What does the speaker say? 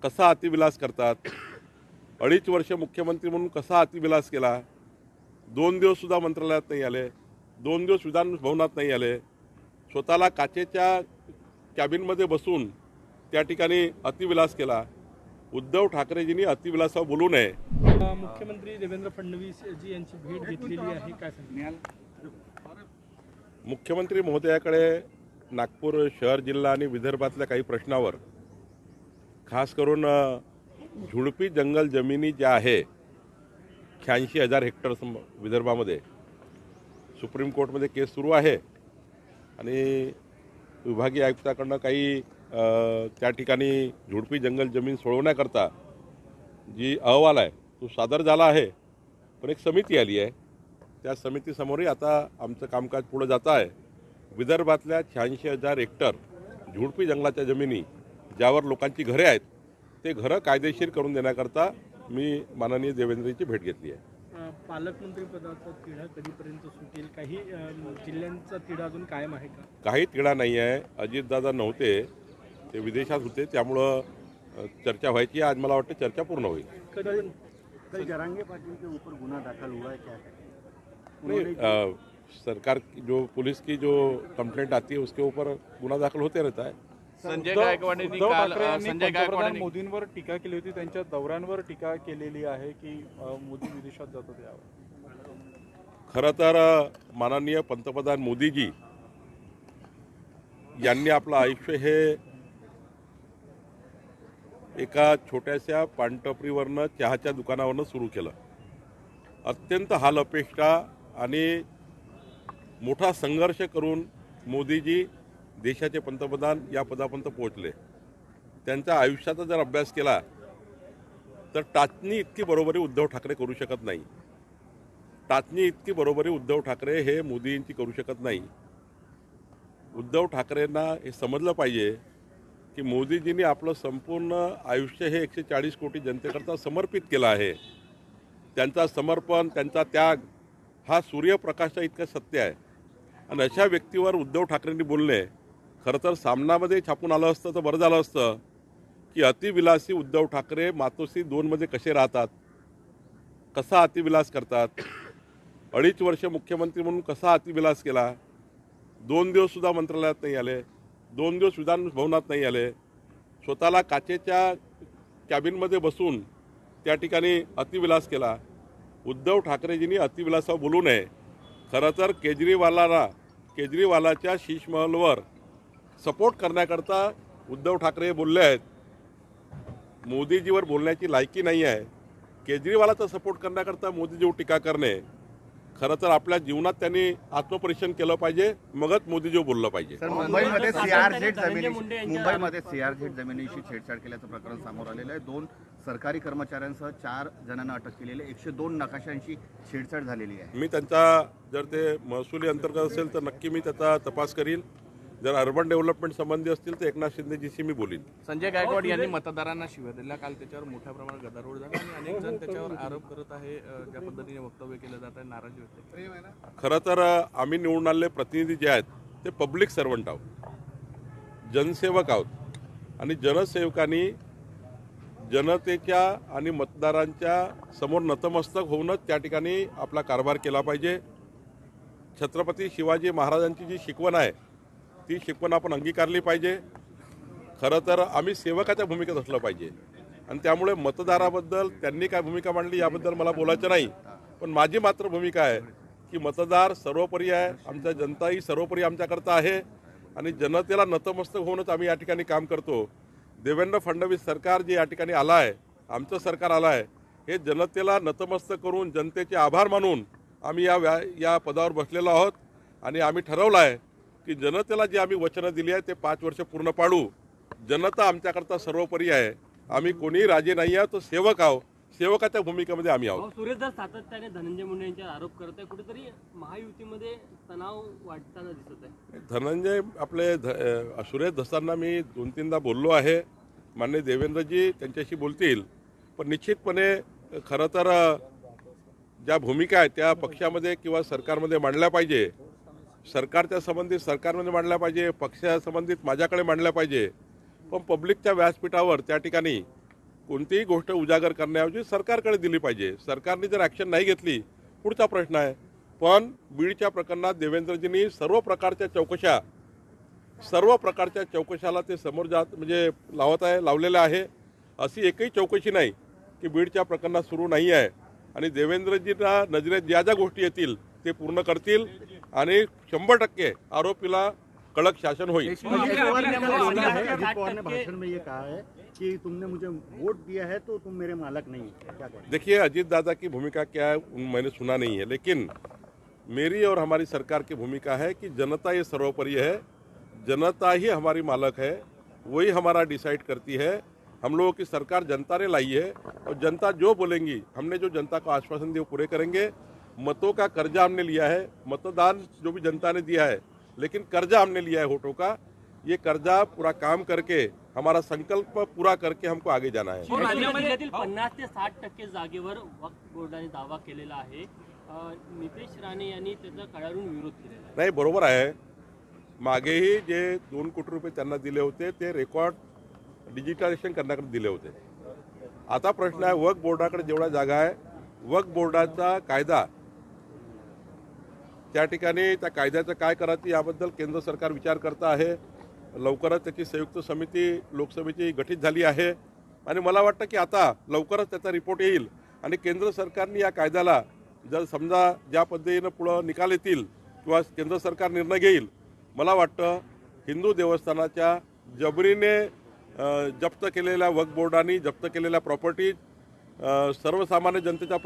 कसा अतिविलास करतात। 2.5 वर्ष मुख्यमंत्री म्हणून कसा अतिविलास केला। 2 दिवससुद्धा मंत्रालयात नाही आले, 2 दिवस विधान भवनात नाही आले, स्वतःला काचेच्या कॅबिनमध्ये बसून त्या ठिकाणी अतिविलास केला। उद्धव ठाकरेजींनी अतिविलासावर बोलू नये। मुख्यमंत्री देवेंद्र फडणवीस जी यांची भेट घेतलेली आहे, काय सांगाल? मुख्यमंत्री महोदयाकडे नागपूर शहर जिल्हा आणि विदर्भातल्या काही प्रश्नावर, खास करून झुडपी जंगल जमिनी ज्या आहे 86,000 हेक्टर विदर्भामध्ये, सुप्रीम कोर्टमध्ये केस सुरू आहे आणि विभागीय आयुक्ताकडनं काही त्या ठिकाणी झुडपी जंगल जमीन सोडवण्याकरता जी अहवाल आहे तो सादर झाला आहे, पण एक समिती आली आहे। त्या समितीसमोरही आता आमचं कामकाज पुढे जात आहे। विदर्भातल्या 86,000 हेक्टर झुडपी जंगलाच्या जमिनी ज्यावर लोकांची घरे आहेत ते घरं कायदेशीर करून देण्याकरता मी माननीय देवेंद्रजींची भेट घेतली आहे। पालकमंत्री पदाचा तिढा कधीपर्यंत सुटेल? काही जिल्ह्यांचा तिढा अजून कायम आहे का? काही तिढा नाही आहे। अजितदादा नव्हते, ते विदेशात होते, त्यामुळं चर्चा व्हायची। आज मला वाटतं चर्चा पूर्ण होईल। कल जरांगे पाटिल के ऊपर गुना दाखल हुआ है, क्या नहीं, सरकार जो पुलिस की जो कंप्लेंट आती है उसके ऊपर गुना दाखल होते रहता है। संजय गायकवाडांनी काल पंतप्रधान मोदींवर टीका केली होती, त्यांच्या दौऱ्यांवर टीका केलेली आहे की मोदी विदेशात जातात यावर। खरं तर माननीय पंतप्रधान मोदीजी यांनी आपलं आयुष्य हे एका छोट्याशा पानटपरीवरनं चहाच्या दुकानावरनं सुरू केलं। अत्यंत हाल अपेक्षा आणि मोठा संघर्ष करून मोदीजी देशाचे पंतप्रधान या पदापर्यंत पोहोचले। त्यांच्या आयुष्याचा जर अभ्यास केला तर टाचणी इतकी बरोबरी उद्धव ठाकरे करू शकत नाही। टाचणी इतकी बरोबरी उद्धव ठाकरे हे मोदींची करू शकत नाही। उद्धव ठाकरेंना हे समजलं पाहिजे की मोदीजींनी आपलं संपूर्ण आयुष्य हे 140 कोटी जनतेकरता समर्पित केलं आहे। त्यांचा समर्पण, त्यांचा त्याग हा सूर्यप्रकाशा इतकं सत्य आहे। आणि अशा व्यक्तीवर उद्धव ठाकरेंनी बोलणे खरं तर सामनामध्ये छापून आलं असतं तर बरं झालं असतं की अतिविलासी उद्धव ठाकरे मातोश्री 2मध्ये कसे राहतात, कसा अतिविलास करतात, 2.5 वर्ष मुख्यमंत्री म्हणून कसा अतिविलास केला, 2 दिवससुद्धा मंत्रालयात नाही आले, 2 दिवस विधान भवनात नाही आले, स्वतःला काचेच्या कॅबिनमध्ये बसून त्या ठिकाणी अतिविलास केला। उद्धव ठाकरेजींनी अतिविलासावर बोलू नये। खरं तर केजरीवालाच्या शीशमहलवर सपोर्ट करण्याकरता उद्धव ठाकरे बोलले आहेत। मोदीजीवर बोलण्याची लायकी नाही आहे। केजरीवालाचा सपोर्ट करण्याकरता मोदीजीवर टीका करणे, खरं तर आपल्या जीवनात त्यांनी आत्मपरीक्षण केलं पाहिजे, मगच मोदीजीवर बोललं पाहिजे। मुंबईमध्ये सीआरझेड जमिनीशी छेडछाड केल्याचं प्रकरण समोर आलेलं आहे। 2 सरकारी कर्मचाऱ्यांसह 4 जणांना अटक केलेली आहे। 102 नकाशांशी छेडछाड झालेली आहे। मी त्यांचा जर ते महसुली अंतर्गत असेल तर नक्की मी त्याचा तपास करीन। जर अर्बन डेव्हलपमेंट संबंधी असतील तर एकनाथ शिंदेजीशी मी बोलीन। संजय गायकवाड यांनी मतदारांना शिव्या दिल्या। काल त्याच्यावर मोठ्या प्रमाणात गदारोळ झाला आणि अनेक जण त्याच्यावर आरोप करत आहे, ज्या पद्धतीने वक्तव्य केलं जात आहे, नाराजी होते। खरं तर आम्ही निवडून आलेले प्रतिनिधी जे आहेत ते पब्लिक सर्वंट आहोत, जनसेवक आहोत आणि जनसेवकांनी जनतेच्या आणि मतदारांच्या समोर नतमस्तक होऊनच त्या ठिकाणी आपला कारभार केला पाहिजे। छत्रपती शिवाजी महाराजांची जी शिकवण आहे ती शिकवण आपण अंगीकारली पाहिजे। खरं तर आम्ही सेवकाच्या भूमिकेत असलं पाहिजे आणि त्यामुळे मतदाराबद्दल त्यांनी काय भूमिका मांडली याबद्दल मला बोलायचं नाही, पण माझी मात्र भूमिका आहे की मतदार सर्वोपरी आहे, आमच्या जनताही सर्वोपरी आमच्याकरता आहे आणि जनतेला नतमस्तक होऊनच आम्ही या ठिकाणी काम करतो। देवेंद्र फडणवीस सरकार जे या ठिकाणी आलं आहे, आमचं सरकार आलं आहे, हे जनतेला नतमस्तक करून जनतेचे आभार मानून आम्ही या पदावर बसलेलो आहोत आणि आम्ही ठरवलं आहे की जनतेला जी आम्ही वचनं दिली आहे ते 5 वर्ष पूर्ण पाडू। जनता आमच्याकरता सर्वोपरी आहे, आम्ही कोणीही राजे नाही आहे, तो सेवक आहोत, सेवकाच्या भूमिकेमध्ये आम्ही आहोत। सुरेशदास सातत्याने धनंजय मुंडे यांच्यावर आरोप करत आहे, कुठेतरी महायुतीमध्ये तणाव वाढताना दिसत आहे। धनंजय आपले सुरेश धसांना मी 2-3दा बोललो आहे। माननीय देवेंद्रजी त्यांच्याशी बोलतील, पण निश्चितपणे खरं तर ज्या भूमिका आहेत त्या पक्षामध्ये किंवा सरकारमध्ये मांडल्या पाहिजे। सरकारच्या संबंधित सरकारमध्ये मांडल्या पाहिजे, पक्षासंबंधित माझ्याकडे मांडल्या पाहिजे, पण पब्लिकच्या व्यासपीठावर त्या ठिकाणी कोणतीही गोष्ट उजागर करण्याऐवजी सरकारकडे दिली पाहिजे. सरकारने जर ॲक्शन नाही घेतली पुढचा प्रश्न आहे. पण बीडच्या प्रकरणात देवेंद्रजींनी सर्व प्रकारच्या चौकशाला ते समोर म्हणजे लावलेलं आहे. अशी एकही चौकशी नाही की बीडच्या प्रकरणात सुरू नाही आहे. आणि देवेंद्रजींना नजरेत ज्या ज्या गोष्टी येतील ते पूर्ण करतील आणि 100% आरोपीला कडक शासन होईल. अजित पवार ने भाषण में ये कहा है कि तुमने मुझे वोट दिया है तो तुम मेरे मालक नहीं हो. क्या कहें? देखिए, अजीत दादा की भूमिका क्या है मैंने सुना नहीं है, लेकिन मेरी और हमारी सरकार की भूमिका है कि जनता ये सर्वोपरि है. जनता ही हमारी मालक है, वही हमारा डिसाइड करती है. हम लोगों की सरकार जनता ने लाई है और जनता जो बोलेंगी, हमने जो जनता को आश्वासन दिए वो पूरे करेंगे. मतों का कर्जा हमने लिया है, मतदान जो भी जनता ने दिया है, लेकिन कर्जा हमने लिया है वोटों का. ये कर्जा पूरा काम करके हमारा संकल्प पूरा करके हमको आगे जाना है. जिल्ह्यातील 50 ते 60% जागेवर वक्फ बोर्डाने दावा केलेला आहे. नितेश राणे यांनी त्याचा कडाडून विरोध केलेला आहे. नाही, बरोबर आहे. मागेही जे 2 कोटी रुपये त्यांना दिले होते ते रेकॉर्ड डिजिटलायझेशन करण्याकडे दिले होते. आता प्रश्न आहे वक्फ बोर्डाकडे जेवढ्या जागा आहे, वक्फ बोर्डाचा कायदा त्या ठिकाणी त्या कायद्याचं काय करायचं याबद्दल केंद्र सरकार विचार करत आहे. लवकरच त्याची संयुक्त समिती लोकसभेची गठीत झाली आहे आणि मला वाटतं की आता लवकरच त्याचा रिपोर्ट येईल आणि केंद्र सरकारने या कायद्याला जर समजा ज्या पद्धतीनं पुढं निकाल येतील किंवा केंद्र सरकार निर्णय घेईल, मला वाटतं हिंदू देवस्थानाच्या जबरीने जप्त केलेल्या वक्फ बोर्डांनी जप्त केलेल्या प्रॉपर्टीज, सर्वसामान्य जनतेच्या